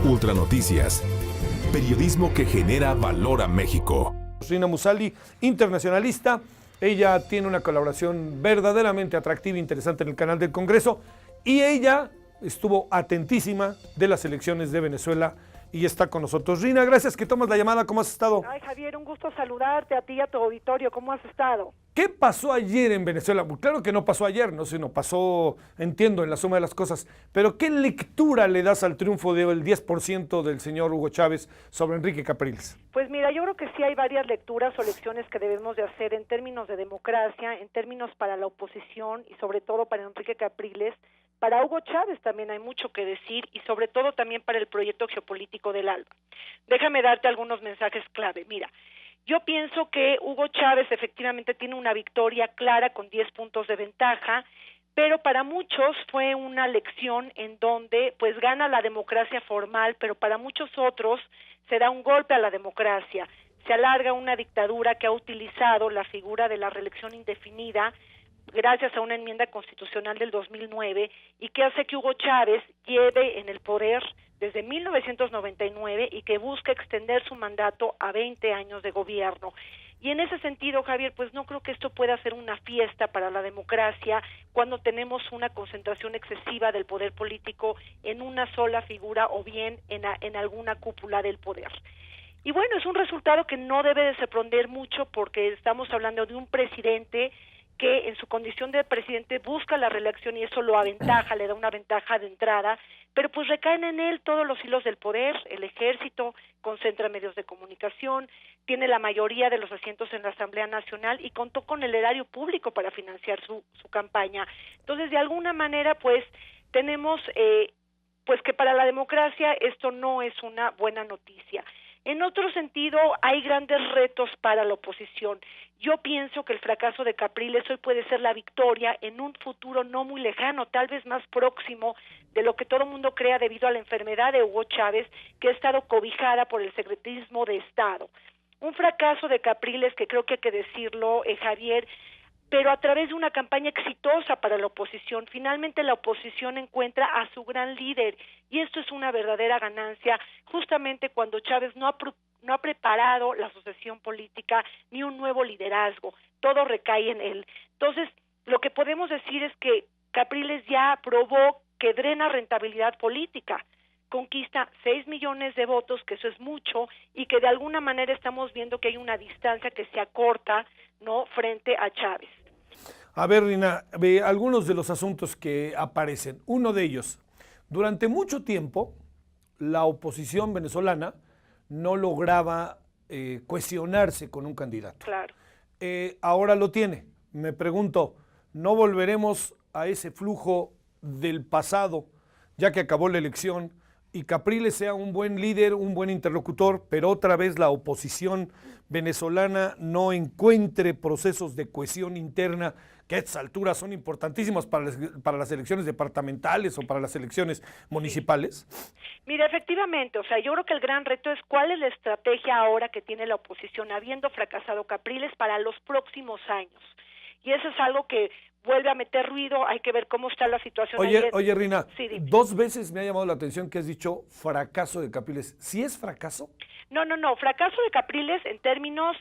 Ultranoticias. Periodismo que genera valor a México. Rina Musali, internacionalista. Ella tiene una colaboración verdaderamente atractiva e interesante en el canal del Congreso. Y ella estuvo atentísima de las elecciones de Venezuela y está con nosotros. Rina, gracias que tomas la llamada. ¿Cómo has estado? Ay, Javier, un gusto saludarte a ti y a tu auditorio. ¿Cómo has estado? ¿Qué pasó ayer en Venezuela? Claro que no pasó ayer, no sé, no pasó, entiendo, en la suma de las cosas, pero ¿qué lectura le das al triunfo del 10% del señor Hugo Chávez sobre Enrique Capriles? Pues mira, yo creo que sí hay varias lecturas o lecciones que debemos de hacer en términos de democracia, en términos para la oposición y sobre todo para Enrique Capriles. Para Hugo Chávez también hay mucho que decir y sobre todo también para el proyecto geopolítico del ALBA. Déjame darte algunos mensajes clave. Mira, yo pienso que Hugo Chávez efectivamente tiene una victoria clara con 10 puntos de ventaja, pero para muchos fue una lección en donde pues gana la democracia formal, pero para muchos otros se da un golpe a la democracia. Se alarga una dictadura que ha utilizado la figura de la reelección indefinida gracias a una enmienda constitucional del 2009 y que hace que Hugo Chávez lleve en el poder desde 1999 y que busca extender su mandato a 20 años de gobierno. Y en ese sentido, Javier, pues no creo que esto pueda ser una fiesta para la democracia cuando tenemos una concentración excesiva del poder político en una sola figura o bien en alguna cúpula del poder. Y bueno, es un resultado que no debe de sorprender mucho porque estamos hablando de un presidente que en su condición de presidente busca la reelección y eso lo aventaja, le da una ventaja de entrada, pero pues recaen en él todos los hilos del poder, el ejército concentra medios de comunicación, tiene la mayoría de los asientos en la Asamblea Nacional y contó con el erario público para financiar su campaña. Entonces, de alguna manera, pues, tenemos pues que para la democracia esto no es una buena noticia. En otro sentido, hay grandes retos para la oposición. Yo pienso que el fracaso de Capriles hoy puede ser la victoria en un futuro no muy lejano, tal vez más próximo de lo que todo el mundo crea debido a la enfermedad de Hugo Chávez, que ha estado cobijada por el secretismo de Estado. Un fracaso de Capriles que creo que hay que decirlo, Javier, pero a través de una campaña exitosa para la oposición. Finalmente la oposición encuentra a su gran líder y esto es una verdadera ganancia justamente cuando Chávez no ha preparado la sucesión política ni un nuevo liderazgo, todo recae en él. Entonces, lo que podemos decir es que Capriles ya probó que drena rentabilidad política, conquista 6 millones de votos, que eso es mucho, y que de alguna manera estamos viendo que hay una distancia que se acorta, ¿no?, frente a Chávez. A ver, Rina, algunos de los asuntos que aparecen. Uno de ellos, durante mucho tiempo, la oposición venezolana no lograba cohesionarse con un candidato. Claro. Ahora lo tiene. Me pregunto, ¿no volveremos a ese flujo del pasado, ya que acabó la elección, y Capriles sea un buen líder, un buen interlocutor, pero otra vez la oposición venezolana no encuentre procesos de cohesión interna que a estas alturas son importantísimos para las elecciones departamentales o para las elecciones municipales? Mira, efectivamente, o sea, yo creo que el gran reto es cuál es la estrategia ahora que tiene la oposición, habiendo fracasado Capriles, para los próximos años. Y eso es algo que vuelve a meter ruido, hay que ver cómo está la situación. Oye, Rina, sí, 2 veces me ha llamado la atención que has dicho fracaso de Capriles. ¿Sí es fracaso? No, fracaso de Capriles en términos,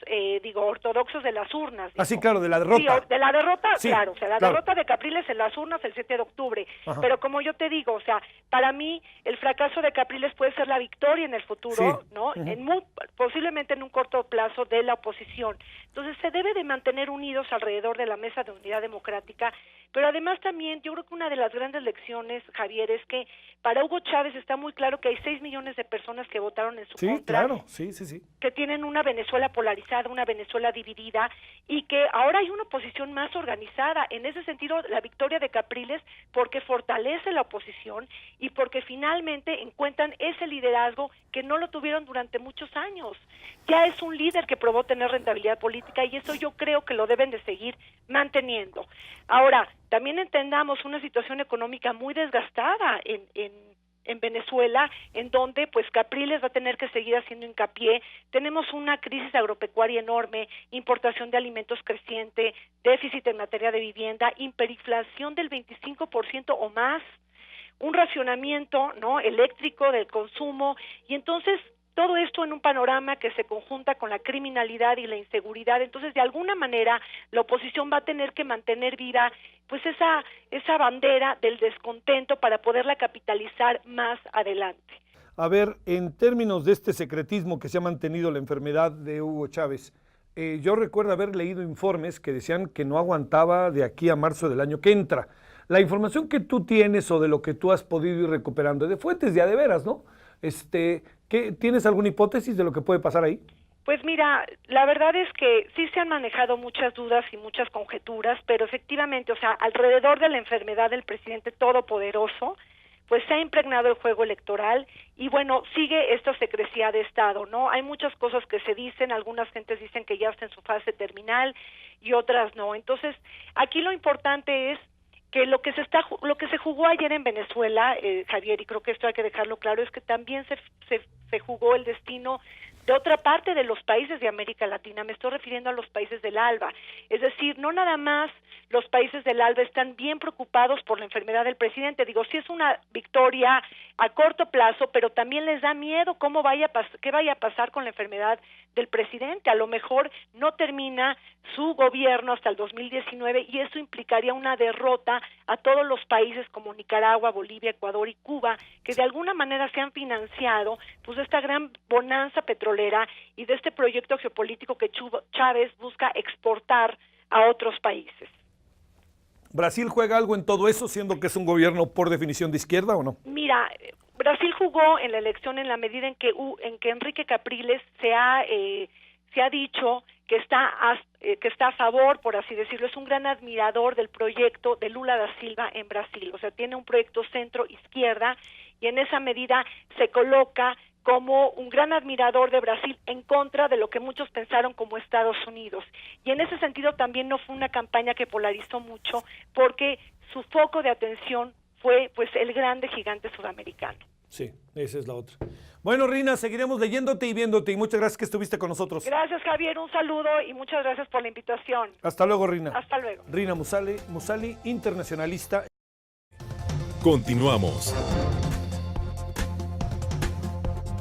ortodoxos de las urnas. Ah, sí, claro, de la derrota. Sí, de la derrota, sí, claro, o sea, la derrota de Capriles en las urnas el 7 de octubre. Ajá. Pero como yo te digo, o sea, para mí el fracaso de Capriles puede ser la victoria en el futuro, sí, ¿no? Uh-huh. Posiblemente en un corto plazo de la oposición. Entonces se debe de mantener unidos alrededor de la mesa de unidad democrática, pero además también yo creo que una de las grandes lecciones, Javier, es que para Hugo Chávez está muy claro que hay 6 millones de personas que votaron en su contra. Claro, sí. Que tienen una Venezuela polarizada, una Venezuela dividida y que ahora hay una oposición más organizada. En ese sentido, la victoria de Capriles porque fortalece la oposición y porque finalmente encuentran ese liderazgo que no lo tuvieron durante muchos años. Ya es un líder que probó tener rentabilidad política y eso yo creo que lo deben de seguir manteniendo. Ahora, también entendamos una situación económica muy desgastada en Venezuela, en donde pues Capriles va a tener que seguir haciendo hincapié. Tenemos una crisis agropecuaria enorme, importación de alimentos creciente, déficit en materia de vivienda, hiperinflación del 25% o más, un racionamiento, ¿no?, eléctrico del consumo, y entonces todo esto en un panorama que se conjunta con la criminalidad y la inseguridad. Entonces, de alguna manera, la oposición va a tener que mantener viva pues esa bandera del descontento para poderla capitalizar más adelante. A ver, en términos de este secretismo que se ha mantenido la enfermedad de Hugo Chávez, yo recuerdo haber leído informes que decían que no aguantaba de aquí a marzo del año que entra. La información que tú tienes o de lo que tú has podido ir recuperando, de fuentes de a de veras, ¿no? ¿Tienes alguna hipótesis de lo que puede pasar ahí? Pues mira, la verdad es que sí se han manejado muchas dudas y muchas conjeturas, pero efectivamente, o sea, alrededor de la enfermedad del presidente todopoderoso, pues se ha impregnado el juego electoral y bueno, sigue esta secrecía de Estado, ¿no? Hay muchas cosas que se dicen, algunas gentes dicen que ya está en su fase terminal y otras no. Entonces, aquí lo importante es que lo que se jugó ayer en Venezuela, Javier, y creo que esto hay que dejarlo claro, es que también se jugó el destino de otra parte de los países de América Latina. Me estoy refiriendo a los países del ALBA. Es decir, no nada más los países del ALBA están bien preocupados por la enfermedad del presidente. Digo, sí es una victoria a corto plazo, pero también les da miedo qué vaya a pasar con la enfermedad del presidente. A lo mejor no termina su gobierno hasta el 2019 y eso implicaría una derrota a todos los países como Nicaragua, Bolivia, Ecuador y Cuba, que de alguna manera se han financiado pues de esta gran bonanza petrolera y de este proyecto geopolítico que Chávez busca exportar a otros países. ¿Brasil juega algo en todo eso, siendo que es un gobierno por definición de izquierda o no? Mira, Brasil jugó en la elección en la medida en que Enrique Capriles se ha dicho que está a favor, por así decirlo, es un gran admirador del proyecto de Lula da Silva en Brasil, o sea, tiene un proyecto centro-izquierda y en esa medida se coloca como un gran admirador de Brasil en contra de lo que muchos pensaron como Estados Unidos. Y en ese sentido también no fue una campaña que polarizó mucho porque su foco de atención fue pues el grande gigante sudamericano. Sí, esa es la otra. Bueno, Rina, seguiremos leyéndote y viéndote y muchas gracias que estuviste con nosotros. Gracias, Javier, un saludo y muchas gracias por la invitación. Hasta luego, Rina. Hasta luego. Rina Musali, internacionalista. Continuamos.